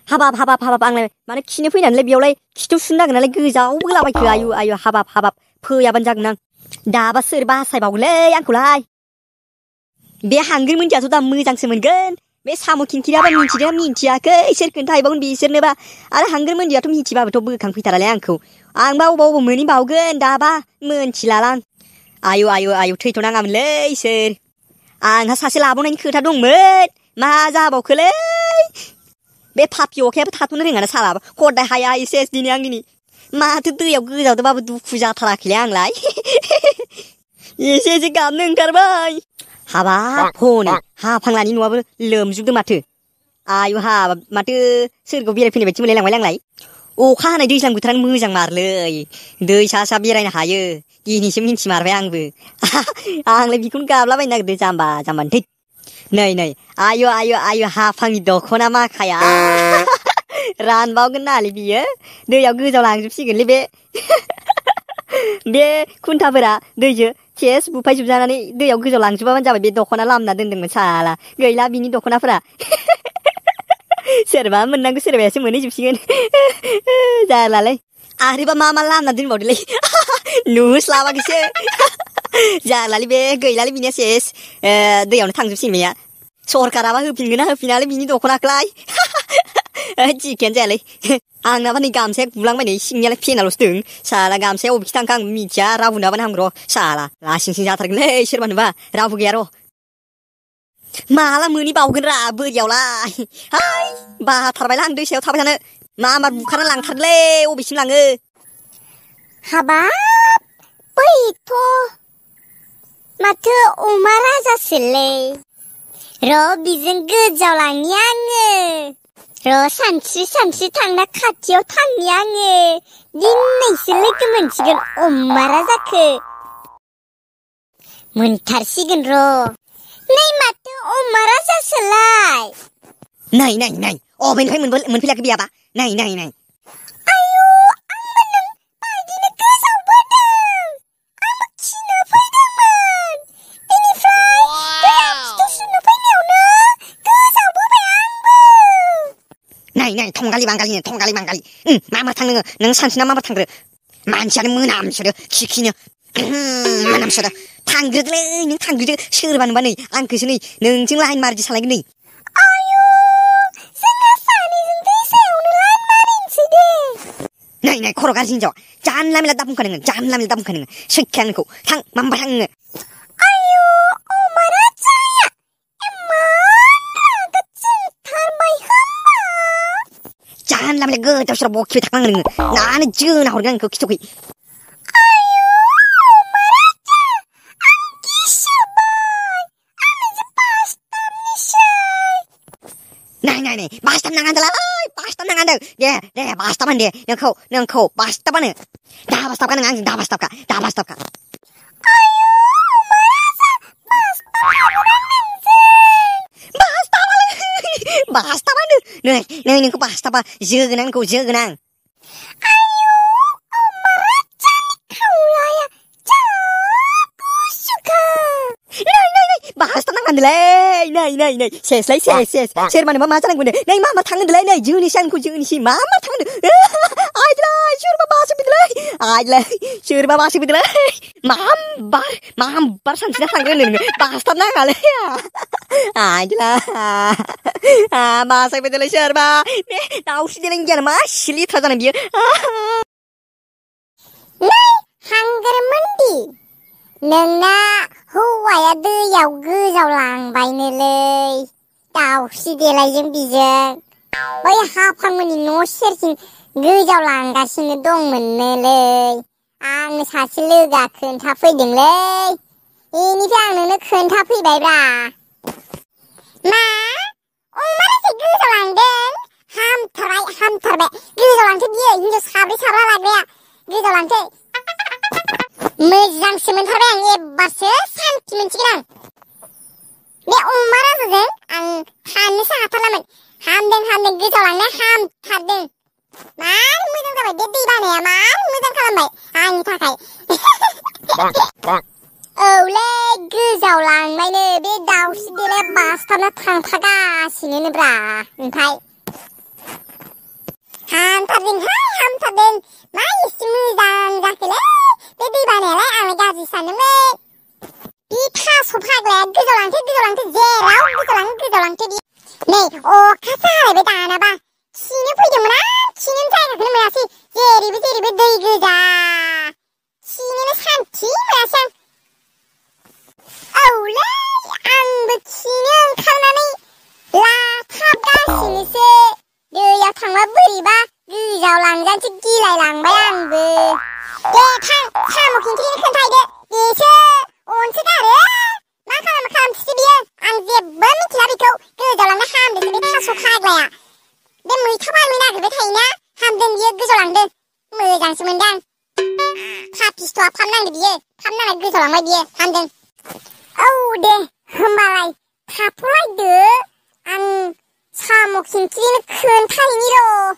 हाबाब आंलाय मानो खिनो फैनानैलाय बेयावलाय खिथु सुनो नागिरनानै गोजाव बोलाबायखो आयु हाबाब फैयाबानो जागोन आं दाबा सोर बासायबावगोनलै आंखौलाय बे हांगोर मोनदियाथ' दा मोजांसो मोनगोन बे साम' खिंखिरियाबा मिथिदोंना मिथियाखै सोर खोन्थाहैबावगोन बिसोरनोबा आरो हांगोर मोनदियाथ' मिथिबाबोथ' बोखांफैथारालाय आंखौ आंबा अबाव मोनहैबावगोन दाबा मोनथिलालां आयु थैथ'नाङामोनलै सोर आंहा सासे लाबावनायनि खोथा दंमोन मा जाबावखोलै बे पापि अखायाबो थाथ'नो रोङाना सालाबा हदाय हाया सेस दिनै आं दिनै माथो दैयाव गोजावदोंबाबो दुखु जाथाराखैलै आंलाय एसे गाबनो ओंखारबाय हाबाब हनै हाफांलानि न'आबो लोमजोबदों माथो आयु हाबाब माथो सोरगोआव बेरायफैनाय बायदि मोनलायलांबाय आंलाय अखा हानाय दैज्लां बोथोरानो मोजां मारलै दै सा बेरायनो हायो दिनैसो मिन्थिमारबाय आंबो आंलाय बेखौनो गाबलाबायनो नागिरदों जाम्बानो थै नै आयु हाफांनि दख'ना माखाया रानबावगोन नालै बियो दैयाव गोजाव लांजोबसिगोनलै बे खुन्थाफोरा दैजों सेस बुफायजोबजानानै दैयाव गोजाव लांजोबाबानो जाबाय बे दख'ना लामना दोन्दोंमोन साला गैला बिनि दख'नाफोरा सोरबा मोननांगौ सोरबायासो मोनहैजोबसिगोन जालालै आरोबा मा लामना दोनबावदोलै नुस्लाबाखैसो जालालै बे गैलालै बिनिया सेस दैयावनो थांजोबसिगोन बेया सरकाराबा होफिनगोन ना होफिनालै बिनि दख'नाखौलाय जिखियानो जायालै आंनाबा नै गामसाया गुलांबाय नै सिंनियालाय फेनाल'सो दं साला गामसाया अबेखि थांखो आं मिथिया रावबो नुवाबानो हामगौ र' साला लासिंसिं जाथारगोनलै सोरबा नुबा रावबो गैया र' माला मोनहैबावगोन रा बोरियावलाय हाय बाथारबायलां आं दैसायाव थाबाय थानो मा बुखारना लांथारलै अबेसिम लाङो हाबाब बैथ' माथो अमा राजासोलै र' बिजों गोजाव लांनि आङो र' सानस्रि थांना खाथियाव थांनि आङो दिनैसो लोगो मोनसिगोन अमा राजाखो मोनथारसिगोन र' नै माथो अमा राजासोलाय नै अबेनिफ्राय मोनफैलाखै बेयाबा नै आयु आंबो नों बायदिनो गोजावबोदों आंबो खिनो फैदोंमोन बेनिफ्राय दैयाव खिथु सुनो फैनायावनो गोजावबोबाय आंबो नै थंगालि बांगालि मा थांनो नों सानसेना मा थांग्रो मानसियानो मोनामसोदो खिनो मोनामसोदो थांग्रोदोलै नों थांग्रोदो सोरबा नुबा नै आंखौसो नै नोंजों लाइन मारिदो सानलायगोन नै आयु जोंहा सानैजों दैसायावनो लाइन मारिनोसै दे नै खर' गाज्रि हिनजाव जानला मेला दाबुंखा नोङो सैखाया नोंखौ थां मामबा थां नोङो आयु अमा राजाया इमान रागा जोंथारबाय खोमा जानला मेला गोदाव सोराव बखिबाय थाखानाङो नोङो नानो जोना हरगोन आंखौ खिथुखै आयु अमा राजा आं गिसोबाय आं नोंजों बासथाबनोसै नै बासथाब नाङा होनदों दे बासथाब होन दे नोंखौ बासथाबानो दा बासथाबखा नों आंजों दा बासथाबखा आयु अमा राजा बासथाबगोन आं नोंजों बासथाबानो नै नोंखौ बासथाबा जोगोन आंखौ आयु अमा राजानि खावलाया जा गुसुखा नै बासथाब नाङा होनदोंलै नै सेस सोरबा मा जानांगौ नै मा थांनो होनदोंलै नै जोनोसै मा थांनो आइदोलै सोरबा बासो फैदोलै मामबार सानसेना थांगोन नोङो बासथाब नाङालै आइदोलै बासाय फैदोलै सोरबा बे दाउस्रि देलायनि गियाना मा सिलिथ्रा जानाय बियो नै हांगोरमोनदि नोंना हौवाया दैयाव गोजावलांबायनोलै दाउस्रि देलायजों बिजों बै हाफांमोननि न' सेरथिं गोजावलांगासिनो दंमोननोलै आंनो सासे लोगोआ खोन्थाफैदोंलै बेनिफ्राय आं नोंनो खोन्थाफैबायब्रा मा अमा राजाया गोजावलांदों हामथारबाय गोजावलांथो बियो हिनजाव साब्रा लाग्राया गोजावलांथो मोजांसो मोनथारबाय आं एबारसो सान्थि मोनसिगोन आं बे अमा राजाजों आं थानोसो हाथारलामोन हामदों गोजावलांनाया हामथारदों मार मोजां जाबाय बे दै बानाया मार मोजां खालामबाय आंनि थाखाय औलै गोजावलांबायनो बे दाउस्रि देलाया बासथाबना थांफागासिनोब्रा ओमफ्राय हामथारदों मा एसे मोजां जाखोलै बे दै बानायालाय आंलाय गाज्रि सानदोंमोन बे थास' फाग्लाया गोजावलांथो जेराव गोजावलांथो बे नै अखासो हालायबाय दानाबा खिनो फैदोंमोन आं खिनोनो जायगाखौनो मोनासै जेरैबो दै गोजा खिनोनो सान्थि मोनासै आं औलै आंबो खिनो ओंखारनानै लाथाबगासिनोसो दैयाव थांबा बोरैबा गोजावलांजानोसो गिलायलांबाय आंबो दे थां साम' खिंख्रिनो खोन्थाहैदो बेसो अनसोगारो मा खालामथोसो बियो आं जेबो मिथिला बेखौ गोजावलांनो हामदोंसो बे थास' फाग्लाया बे मैथा बांनो नागिरबाय थायोना हामदों बियो गोजावलांदों मोजांसो मोनदां पापिस्थ'आ फाम नांदो बियो फाम नांनानै गोजावलांबाय बियो हामदों औ दे होमबालाय थाथ'लायदो आं साम' खिंख्रिनो खोन्थाहैनि र'